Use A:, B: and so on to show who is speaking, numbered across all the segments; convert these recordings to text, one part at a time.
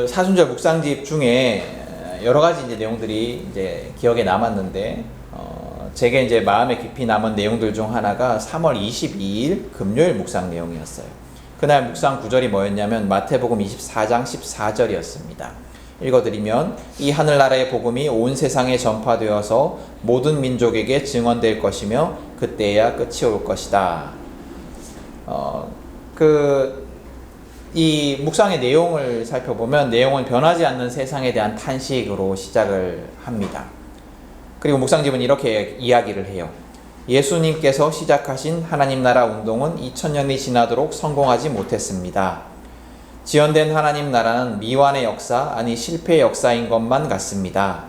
A: 그 사순절 묵상집 중에 여러 가지 이제 내용들이 이제 기억에 남았는데, 제게 이제 마음에 깊이 남은 내용들 중 하나가 3월 22일 금요일 묵상 내용이었어요. 그날 묵상 구절이 뭐였냐면 마태복음 24장 14절이었습니다. 읽어드리면, 이 하늘나라의 복음이 온 세상에 전파되어서 모든 민족에게 증언될 것이며 그때야 끝이 올 것이다. 이 묵상의 내용을 살펴보면 내용은 변하지 않는 세상에 대한 탄식으로 시작을 합니다. 그리고 묵상집은 이렇게 이야기를 해요. 예수님께서 시작하신 하나님 나라 운동은 2000년이 지나도록 성공하지 못했습니다. 지연된 하나님 나라는 미완의 역사, 아니 실패의 역사인 것만 같습니다.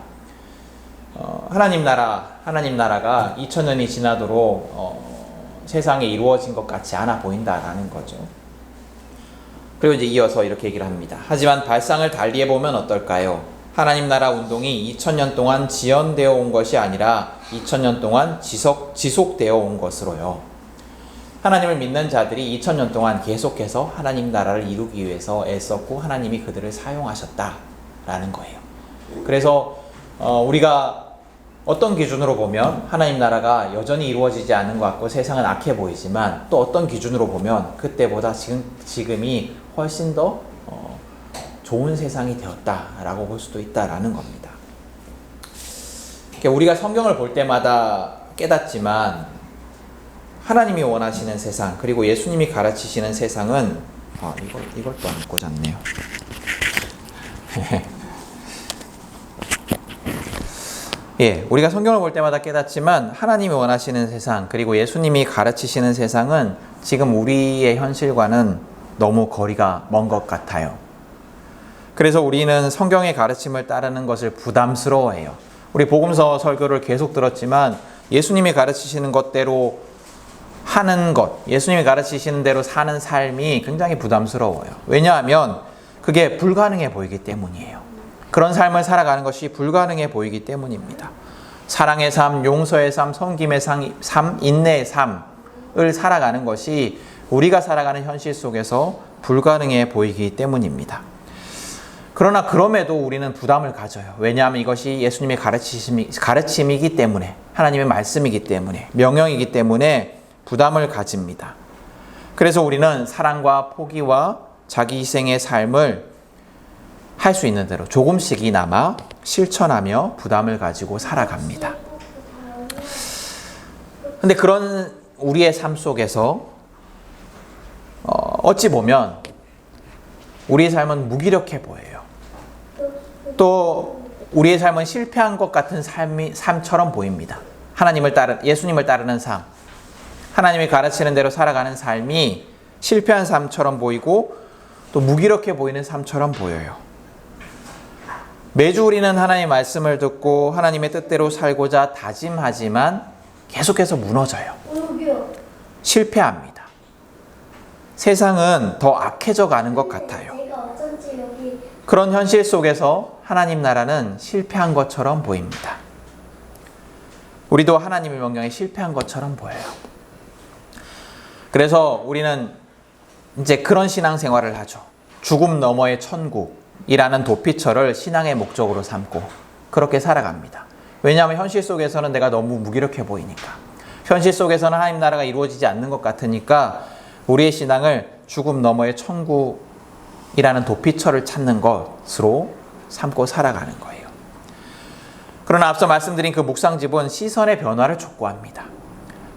A: 하나님 나라가 2000년이 지나도록 세상에 이루어진 것 같지 않아 보인다라는 거죠. 그리고 이제 이어서 이렇게 얘기를 합니다. 하지만 발상을 달리해보면 어떨까요? 하나님 나라 운동이 2000년 동안 지연되어 온 것이 아니라 2000년 동안 지속되어 온 것으로요. 하나님을 믿는 자들이 2000년 동안 계속해서 하나님 나라를 이루기 위해서 애썼고 하나님이 그들을 사용하셨다라는 거예요. 그래서 우리가 어떤 기준으로 보면 하나님 나라가 여전히 이루어지지 않는 것 같고 세상은 악해 보이지만, 또 어떤 기준으로 보면 그때보다 지금이 훨씬 더 좋은 세상이 되었다라고 볼 수도 있다라는 겁니다. 우리가 성경을 볼 때마다 깨닫지만 하나님이 원하시는 세상, 그리고 예수님이 가르치시는 세상은 이걸 또 안 꽂았네요. 예, 우리가 성경을 볼 때마다 깨닫지만 하나님이 원하시는 세상, 그리고 예수님이 가르치시는 세상은 지금 우리의 현실과는 너무 거리가 먼 것 같아요. 그래서 우리는 성경의 가르침을 따르는 것을 부담스러워해요. 우리 복음서 설교를 계속 들었지만 예수님이 가르치시는 것대로 하는 것, 예수님이 가르치시는 대로 사는 삶이 굉장히 부담스러워요. 왜냐하면 그게 불가능해 보이기 때문이에요. 그런 삶을 살아가는 것이 불가능해 보이기 때문입니다. 사랑의 삶, 용서의 삶, 섬김의 삶, 인내의 삶을 살아가는 것이 우리가 살아가는 현실 속에서 불가능해 보이기 때문입니다. 그러나 그럼에도 우리는 부담을 가져요. 왜냐하면 이것이 예수님의 가르침이기 때문에, 하나님의 말씀이기 때문에, 명령이기 때문에 부담을 가집니다. 그래서 우리는 사랑과 포기와 자기 희생의 삶을 할 수 있는 대로 조금씩이나마 실천하며 부담을 가지고 살아갑니다. 근데 그런 우리의 삶 속에서 어찌 보면 우리의 삶은 무기력해 보여요. 또 우리의 삶은 실패한 것 같은 삶처럼 보입니다. 예수님을 따르는 삶, 하나님이 가르치는 대로 살아가는 삶이 실패한 삶처럼 보이고 또 무기력해 보이는 삶처럼 보여요. 매주 우리는 하나님의 말씀을 듣고 하나님의 뜻대로 살고자 다짐하지만 계속해서 무너져요. 실패합니다. 세상은 더 악해져 가는 것 같아요. 그런 현실 속에서 하나님 나라는 실패한 것처럼 보입니다. 우리도 하나님의 명령에 실패한 것처럼 보여요. 그래서 우리는 이제 그런 신앙생활을 하죠. 죽음 너머의 천국이라는 도피처를 신앙의 목적으로 삼고 그렇게 살아갑니다. 왜냐하면 현실 속에서는 내가 너무 무기력해 보이니까, 현실 속에서는 하나님 나라가 이루어지지 않는 것 같으니까 우리의 신앙을 죽음 너머의 천국이라는 도피처를 찾는 것으로 삼고 살아가는 거예요. 그러나 앞서 말씀드린 그 묵상집은 시선의 변화를 촉구합니다.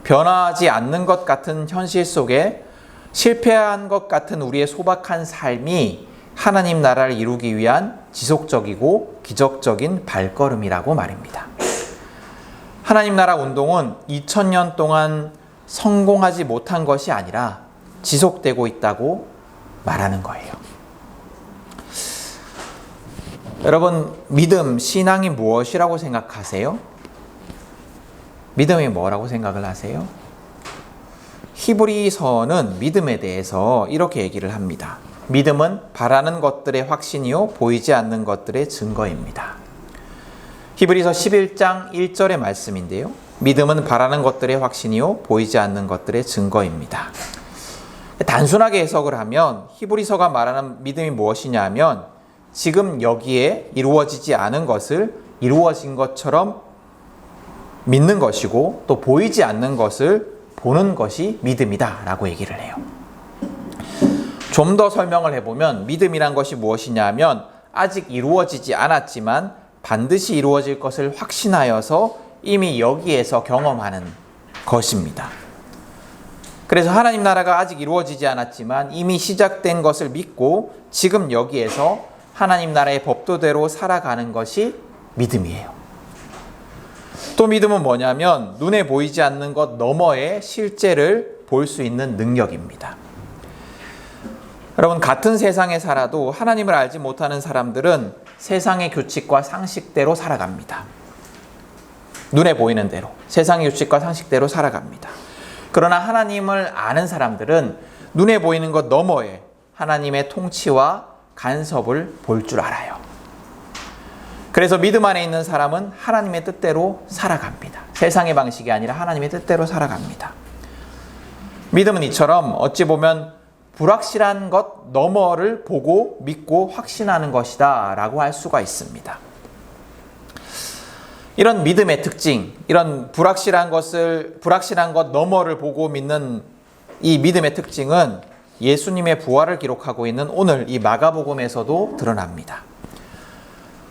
A: 변화하지 않는 것 같은 현실 속에 실패한 것 같은 우리의 소박한 삶이 하나님 나라를 이루기 위한 지속적이고 기적적인 발걸음이라고 말입니다. 하나님 나라 운동은 2000년 동안 성공하지 못한 것이 아니라 지속되고 있다고 말하는 거예요. 여러분, 믿음, 신앙이 무엇이라고 생각하세요? 믿음이 뭐라고 생각을 하세요? 히브리서는 믿음에 대해서 이렇게 얘기를 합니다. 믿음은 바라는 것들의 확신이요 보이지 않는 것들의 증거입니다. 히브리서 11장 1절의 말씀인데요. 믿음은 바라는 것들의 확신이요 보이지 않는 것들의 증거입니다. 단순하게 해석을 하면 히브리서가 말하는 믿음이 무엇이냐 하면 지금 여기에 이루어지지 않은 것을 이루어진 것처럼 믿는 것이고, 또 보이지 않는 것을 보는 것이 믿음이다 라고 얘기를 해요. 좀 더 설명을 해보면 믿음이란 것이 무엇이냐 하면, 아직 이루어지지 않았지만 반드시 이루어질 것을 확신하여서 이미 여기에서 경험하는 것입니다. 그래서 하나님 나라가 아직 이루어지지 않았지만 이미 시작된 것을 믿고 지금 여기에서 하나님 나라의 법도대로 살아가는 것이 믿음이에요. 또 믿음은 뭐냐면 눈에 보이지 않는 것 너머의 실제를 볼 수 있는 능력입니다. 여러분, 같은 세상에 살아도 하나님을 알지 못하는 사람들은 세상의 규칙과 상식대로 살아갑니다. 눈에 보이는 대로, 세상의 규칙과 상식대로 살아갑니다. 그러나 하나님을 아는 사람들은 눈에 보이는 것 너머에 하나님의 통치와 간섭을 볼 줄 알아요. 그래서 믿음 안에 있는 사람은 하나님의 뜻대로 살아갑니다. 세상의 방식이 아니라 하나님의 뜻대로 살아갑니다. 믿음은 이처럼 어찌 보면 불확실한 것 너머를 보고 믿고 확신하는 것이다 라고 할 수가 있습니다. 이런 믿음의 특징, 이런 불확실한 것 너머를 보고 믿는 이 믿음의 특징은 예수님의 부활을 기록하고 있는 오늘 이 마가복음에서도 드러납니다.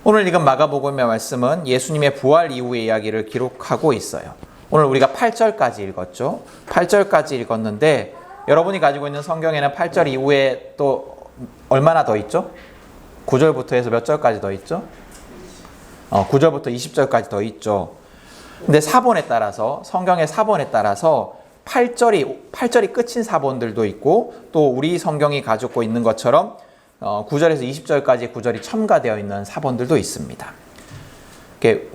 A: 오늘 읽은 마가복음의 말씀은 예수님의 부활 이후의 이야기를 기록하고 있어요. 오늘 우리가 8절까지 읽었죠. 8절까지 읽었는데 여러분이 가지고 있는 성경에는 8절 이후에 또 얼마나 더 있죠? 9절부터 해서 몇 절까지 더 있죠? 9절부터 20절까지 더 있죠. 근데 사본에 따라서, 성경의 사본에 따라서 8절이 끝인 사본들도 있고, 또 우리 성경이 가지고 있는 것처럼 9절에서 20절까지 9절이 첨가되어 있는 사본들도 있습니다.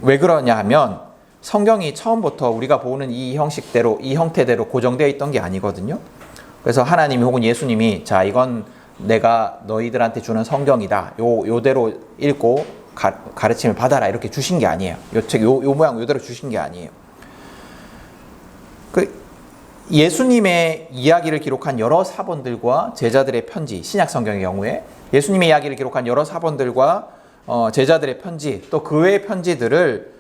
A: 왜 그러냐 하면 성경이 처음부터 우리가 보는 이 형식대로, 이 형태대로 고정되어 있던 게 아니거든요. 그래서 하나님이 혹은 예수님이 자, 이건 내가 너희들한테 주는 성경이다, 요대로 읽고 가르침을 받아라 이렇게 주신 게 아니에요. 요 모양 요대로 주신 게 아니에요. 예수님의 이야기를 기록한 여러 사본들과 제자들의 편지, 신약 성경의 경우에 예수님의 이야기를 기록한 여러 사본들과 제자들의 편지, 또 그 외의 편지들을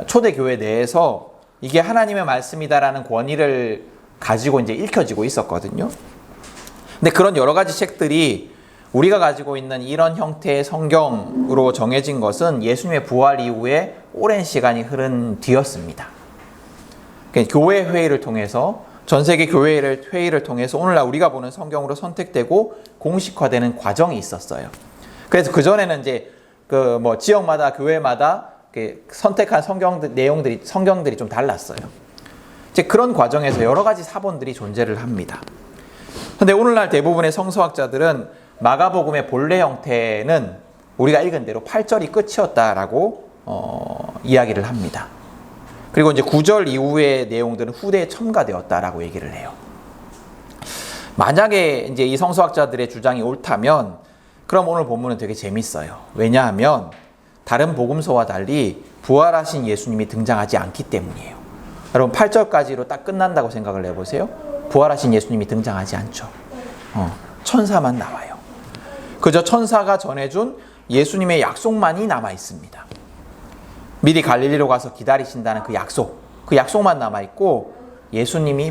A: 초대교회 내에서 이게 하나님의 말씀이다라는 권위를 가지고 이제 읽혀지고 있었거든요. 근데 그런 여러 가지 책들이 우리가 가지고 있는 이런 형태의 성경으로 정해진 것은 예수님의 부활 이후에 오랜 시간이 흐른 뒤였습니다. 교회 회의를 통해서, 전 세계 교회 회의를 통해서 오늘날 우리가 보는 성경으로 선택되고 공식화되는 과정이 있었어요. 그래서 그전에는 이제 지역마다, 교회마다 선택한 성경들이 좀 달랐어요. 이제 그런 과정에서 여러 가지 사본들이 존재를 합니다. 근데 오늘날 대부분의 성서학자들은 마가복음의 본래 형태는 우리가 읽은 대로 8절이 끝이었다라고 이야기를 합니다. 그리고 이제 9절 이후의 내용들은 후대에 첨가되었다라고 얘기를 해요. 만약에 이제 이 성서학자들의 주장이 옳다면 그럼 오늘 본문은 되게 재밌어요. 왜냐하면 다른 복음서와 달리 부활하신 예수님이 등장하지 않기 때문이에요. 여러분 8절까지로 딱 끝난다고 생각을 해보세요. 부활하신 예수님이 등장하지 않죠. 천사만 나와요. 그저 천사가 전해준 예수님의 약속만이 남아 있습니다. 미리 갈릴리로 가서 기다리신다는 그 약속만 남아있고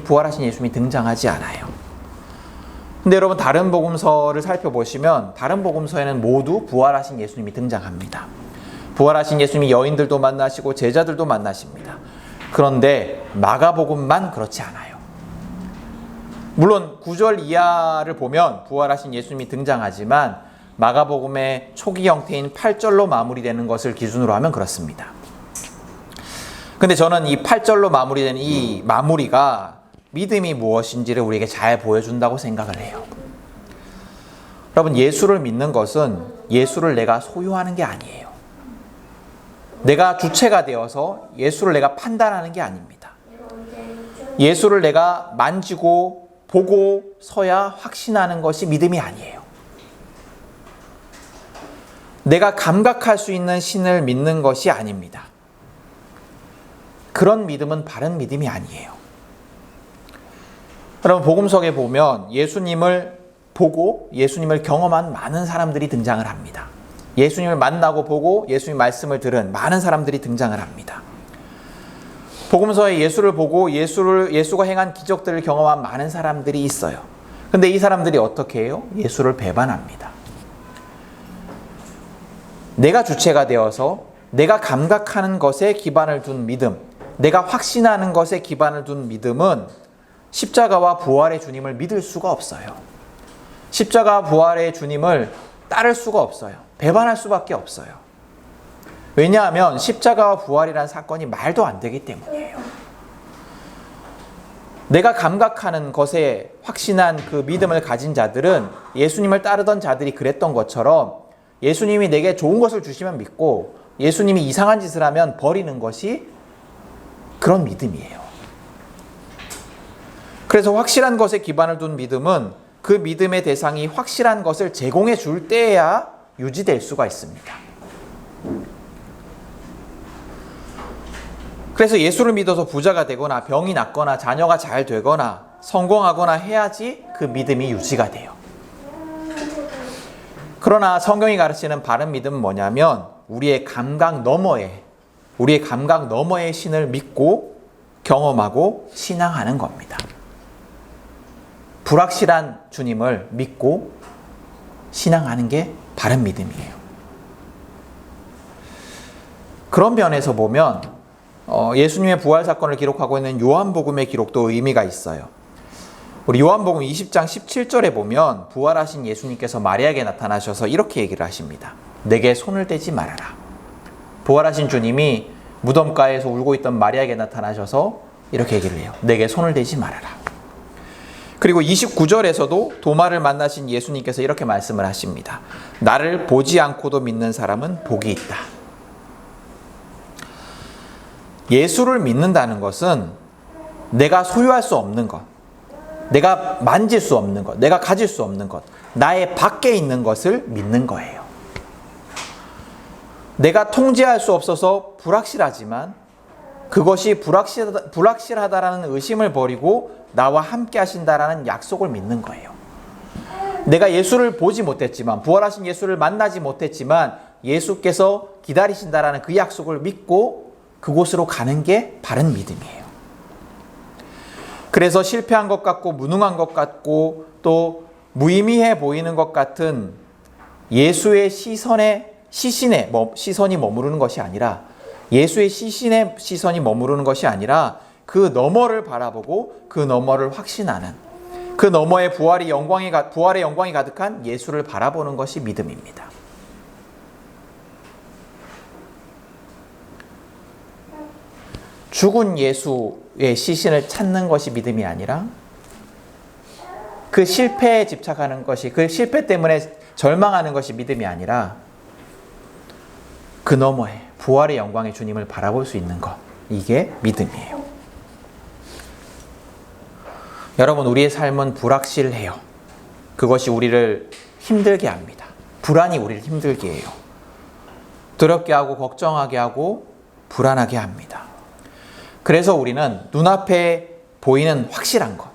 A: 부활하신 예수님이 등장하지 않아요. 근데 여러분 다른 복음서를 살펴보시면 다른 복음서에는 모두 부활하신 예수님이 등장합니다. 부활하신 예수님이 여인들도 만나시고 제자들도 만나십니다. 그런데 마가복음만 그렇지 않아요. 물론 9절 이하를 보면 부활하신 예수님이 등장하지만 마가복음의 초기 형태인 8절로 마무리되는 것을 기준으로 하면 그렇습니다. 근데 저는 이 8절로 마무리된 이 마무리가 믿음이 무엇인지를 우리에게 잘 보여준다고 생각을 해요. 여러분, 예수를 믿는 것은 예수를 내가 소유하는 게 아니에요. 내가 주체가 되어서 예수를 내가 판단하는 게 아닙니다. 예수를 내가 만지고 보고 서야 확신하는 것이 믿음이 아니에요. 내가 감각할 수 있는 신을 믿는 것이 아닙니다. 그런 믿음은 바른 믿음이 아니에요. 여러분, 복음서에 보면 예수님을 보고 예수님을 경험한 많은 사람들이 등장을 합니다. 예수님을 만나고 보고 예수님 말씀을 들은 많은 사람들이 등장을 합니다. 복음서에 예수를 보고 예수가 행한 기적들을 경험한 많은 사람들이 있어요. 근데 이 사람들이 어떻게 해요? 예수를 배반합니다. 내가 주체가 되어서 내가 감각하는 것에 기반을 둔 믿음, 내가 확신하는 것에 기반을 둔 믿음은 십자가와 부활의 주님을 믿을 수가 없어요. 십자가 부활의 주님을 따를 수가 없어요. 배반할 수밖에 없어요. 왜냐하면 십자가와 부활이라는 사건이 말도 안 되기 때문이에요. 내가 감각하는 것에 확신한 그 믿음을 가진 자들은 예수님을 따르던 자들이 그랬던 것처럼 예수님이 내게 좋은 것을 주시면 믿고 예수님이 이상한 짓을 하면 버리는 것이 그런 믿음이에요. 그래서 확실한 것에 기반을 둔 믿음은 그 믿음의 대상이 확실한 것을 제공해 줄 때에야 유지될 수가 있습니다. 그래서 예수를 믿어서 부자가 되거나 병이 낫거나 자녀가 잘 되거나 성공하거나 해야지 그 믿음이 유지가 돼요. 그러나 성경이 가르치는 바른 믿음은 뭐냐면 우리의 감각 너머의 신을 믿고 경험하고 신앙하는 겁니다. 불확실한 주님을 믿고 신앙하는 게 바른 믿음이에요. 그런 면에서 보면 예수님의 부활 사건을 기록하고 있는 요한복음의 기록도 의미가 있어요. 우리 요한복음 20장 17절에 보면 부활하신 예수님께서 마리아에게 나타나셔서 이렇게 얘기를 하십니다. 내게 손을 대지 말아라. 부활하신 주님이 무덤가에서 울고 있던 마리아에게 나타나셔서 이렇게 얘기를 해요. 내게 손을 대지 말아라. 그리고 29절에서도 도마를 만나신 예수님께서 이렇게 말씀을 하십니다. 나를 보지 않고도 믿는 사람은 복이 있다. 예수를 믿는다는 것은 내가 소유할 수 없는 것, 내가 만질 수 없는 것, 내가 가질 수 없는 것, 나의 밖에 있는 것을 믿는 거예요. 내가 통제할 수 없어서 불확실하지만 그것이 불확실하다라는 의심을 버리고 나와 함께 하신다라는 약속을 믿는 거예요. 내가 예수를 보지 못했지만, 부활하신 예수를 만나지 못했지만 예수께서 기다리신다라는 그 약속을 믿고 그곳으로 가는 게 바른 믿음이에요. 그래서 실패한 것 같고 무능한 것 같고 또 무의미해 보이는 것 같은 예수의 시선이 머무르는 것이 아니라 예수의 시선이 머무르는 것이 아니라 그 너머를 바라보고 그 너머를 확신하는 그 너머에 부활의 영광이 가득한 예수를 바라보는 것이 믿음입니다. 죽은 예수의 시신을 찾는 것이 믿음이 아니라 그 실패에 집착하는 것이, 그 실패 때문에 절망하는 것이 믿음이 아니라 그 너머에 부활의 영광의 주님을 바라볼 수 있는 것, 이게 믿음이에요. 여러분, 우리의 삶은 불확실해요. 그것이 우리를 힘들게 합니다. 불안이 우리를 힘들게 해요. 두렵게 하고 걱정하게 하고 불안하게 합니다. 그래서 우리는 눈앞에 보이는 확실한 것,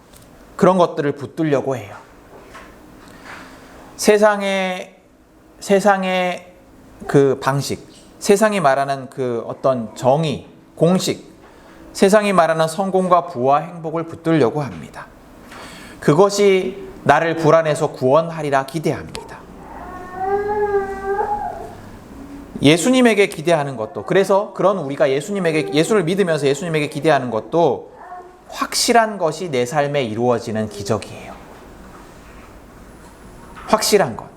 A: 그런 것들을 붙들려고 해요. 세상의 그 방식, 세상이 말하는 그 어떤 정의, 공식, 세상이 말하는 성공과 부와 행복을 붙들려고 합니다. 그것이 나를 불안해서 구원하리라 기대합니다. 예수님에게 기대하는 것도, 그래서 그런 우리가 예수를 믿으면서 예수님에게 기대하는 것도 확실한 것이 내 삶에 이루어지는 기적이에요. 확실한 것.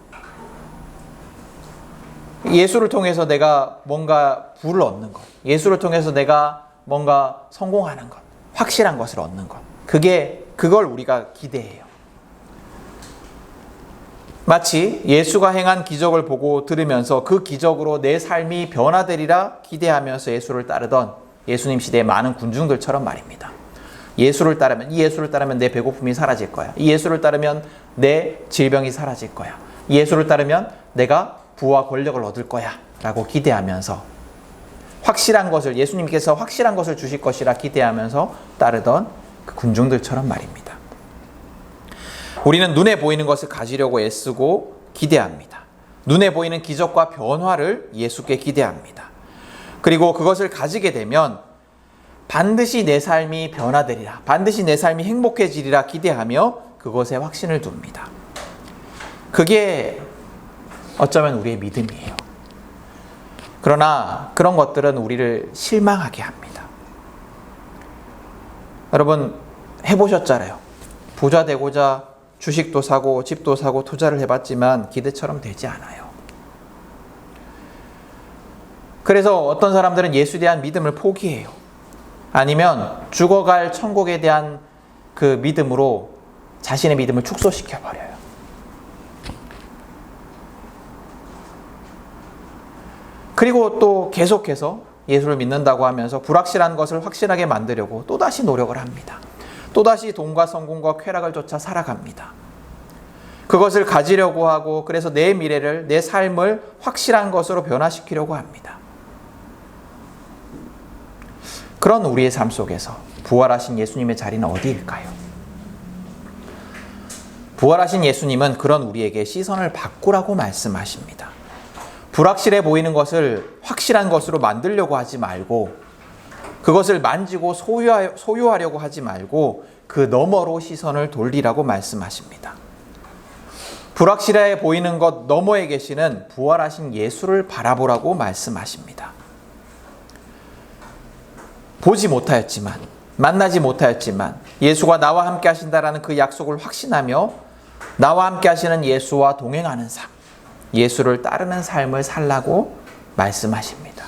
A: 예수를 통해서 내가 뭔가 부를 얻는 것, 예수를 통해서 내가 뭔가 성공하는 것, 확실한 것을 얻는 것, 그걸 우리가 기대해요. 마치 예수가 행한 기적을 보고 들으면서 그 기적으로 내 삶이 변화되리라 기대하면서 예수를 따르던 예수님 시대의 많은 군중들처럼 말입니다. 이 예수를 따르면 내 배고픔이 사라질 거야. 이 예수를 따르면 내 질병이 사라질 거야. 이 예수를 따르면 내가 부와 권력을 얻을 거야 라고 기대하면서 확실한 것을, 예수님께서 확실한 것을 주실 것이라 기대하면서 따르던 그 군중들처럼 말입니다. 우리는 눈에 보이는 것을 가지려고 애쓰고 기대합니다. 눈에 보이는 기적과 변화를 예수께 기대합니다. 그리고 그것을 가지게 되면 반드시 내 삶이 변화되리라, 반드시 내 삶이 행복해지리라 기대하며 그것에 확신을 둡니다. 그게 어쩌면 우리의 믿음이에요. 그러나 그런 것들은 우리를 실망하게 합니다. 여러분 해보셨잖아요. 부자 되고자 주식도 사고 집도 사고 투자를 해봤지만 기대처럼 되지 않아요. 그래서 어떤 사람들은 예수에 대한 믿음을 포기해요. 아니면 죽어갈 천국에 대한 그 믿음으로 자신의 믿음을 축소시켜버려요. 그리고 또 계속해서 예수를 믿는다고 하면서 불확실한 것을 확실하게 만들려고 또다시 노력을 합니다. 또다시 돈과 성공과 쾌락을 쫓아 살아갑니다. 그것을 가지려고 하고 그래서 내 미래를, 내 삶을 확실한 것으로 변화시키려고 합니다. 그런 우리의 삶 속에서 부활하신 예수님의 자리는 어디일까요? 부활하신 예수님은 그런 우리에게 시선을 바꾸라고 말씀하십니다. 불확실해 보이는 것을 확실한 것으로 만들려고 하지 말고, 그것을 만지고 소유하려고 하지 말고 그 너머로 시선을 돌리라고 말씀하십니다. 불확실해 보이는 것 너머에 계시는 부활하신 예수를 바라보라고 말씀하십니다. 보지 못하였지만, 만나지 못하였지만 예수가 나와 함께 하신다라는 그 약속을 확신하며 나와 함께 하시는 예수와 동행하는 삶, 예수를 따르는 삶을 살라고 말씀하십니다.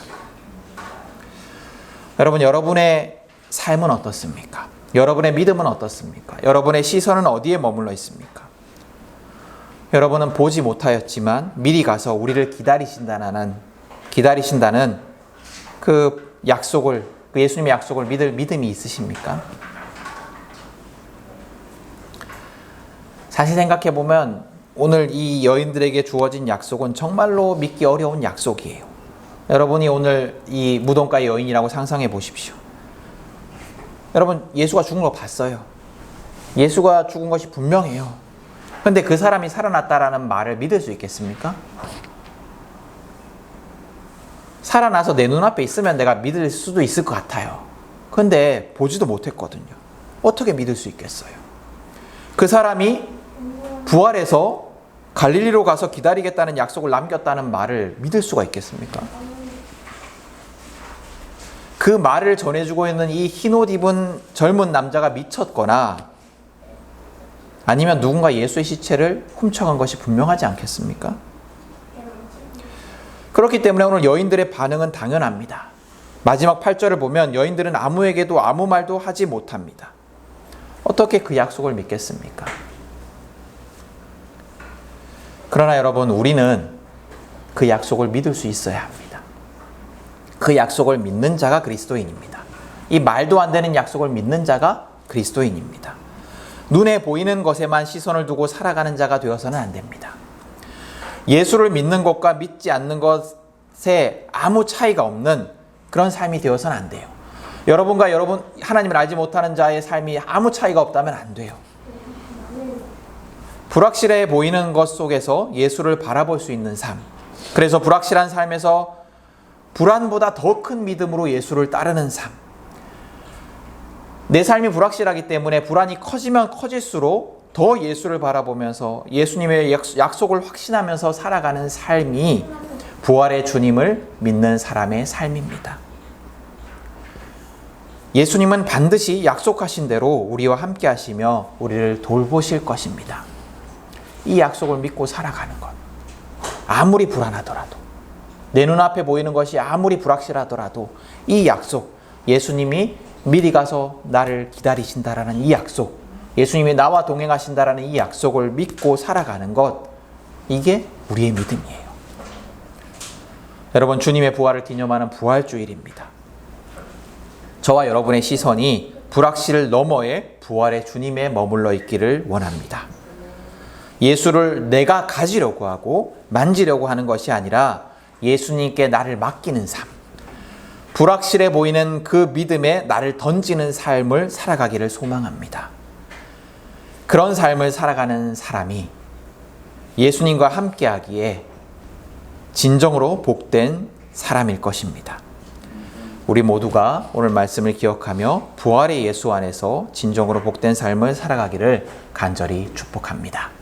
A: 여러분, 여러분의 삶은 어떻습니까? 여러분의 믿음은 어떻습니까? 여러분의 시선은 어디에 머물러 있습니까? 여러분은 보지 못하였지만 미리 가서 우리를 기다리신다는 그 약속을, 그 예수님의 약속을 믿을 믿음이 있으십니까? 사실 생각해 보면 오늘 이 여인들에게 주어진 약속은 정말로 믿기 어려운 약속이에요. 여러분이 오늘 이 무덤가의 여인이라고 상상해 보십시오. 여러분, 예수가 죽은 거 봤어요. 예수가 죽은 것이 분명해요. 그런데 그 사람이 살아났다라는 말을 믿을 수 있겠습니까? 살아나서 내 눈앞에 있으면 내가 믿을 수도 있을 것 같아요. 그런데 보지도 못했거든요. 어떻게 믿을 수 있겠어요? 그 사람이 부활해서 갈릴리로 가서 기다리겠다는 약속을 남겼다는 말을 믿을 수가 있겠습니까? 그 말을 전해주고 있는 이 흰옷 입은 젊은 남자가 미쳤거나 아니면 누군가 예수의 시체를 훔쳐간 것이 분명하지 않겠습니까? 그렇기 때문에 오늘 여인들의 반응은 당연합니다. 마지막 8절을 보면 여인들은 아무에게도 아무 말도 하지 못합니다. 어떻게 그 약속을 믿겠습니까? 그러나 여러분, 우리는 그 약속을 믿을 수 있어야 합니다. 그 약속을 믿는 자가 그리스도인입니다. 이 말도 안 되는 약속을 믿는 자가 그리스도인입니다. 눈에 보이는 것에만 시선을 두고 살아가는 자가 되어서는 안 됩니다. 예수를 믿는 것과 믿지 않는 것에 아무 차이가 없는 그런 삶이 되어서는 안 돼요. 여러분과 여러분, 하나님을 알지 못하는 자의 삶이 아무 차이가 없다면 안 돼요. 불확실해 보이는 것 속에서 예수를 바라볼 수 있는 삶. 그래서 불확실한 삶에서 불안보다 더 큰 믿음으로 예수를 따르는 삶. 내 삶이 불확실하기 때문에 불안이 커지면 커질수록 더 예수를 바라보면서 예수님의 약속을 확신하면서 살아가는 삶이 부활의 주님을 믿는 사람의 삶입니다. 예수님은 반드시 약속하신 대로 우리와 함께 하시며 우리를 돌보실 것입니다. 이 약속을 믿고 살아가는 것. 아무리 불안하더라도, 내 눈앞에 보이는 것이 아무리 불확실하더라도 이 약속, 예수님이 미리 가서 나를 기다리신다라는 이 약속, 예수님이 나와 동행하신다라는 이 약속을 믿고 살아가는 것, 이게 우리의 믿음이에요. 여러분, 주님의 부활을 기념하는 부활주일입니다. 저와 여러분의 시선이 불확실 너머에 부활의 주님에 머물러 있기를 원합니다. 예수를 내가 가지려고 하고 만지려고 하는 것이 아니라 예수님께 나를 맡기는 삶, 불확실해 보이는 그 믿음에 나를 던지는 삶을 살아가기를 소망합니다. 그런 삶을 살아가는 사람이 예수님과 함께하기에 진정으로 복된 사람일 것입니다. 우리 모두가 오늘 말씀을 기억하며 부활의 예수 안에서 진정으로 복된 삶을 살아가기를 간절히 축복합니다.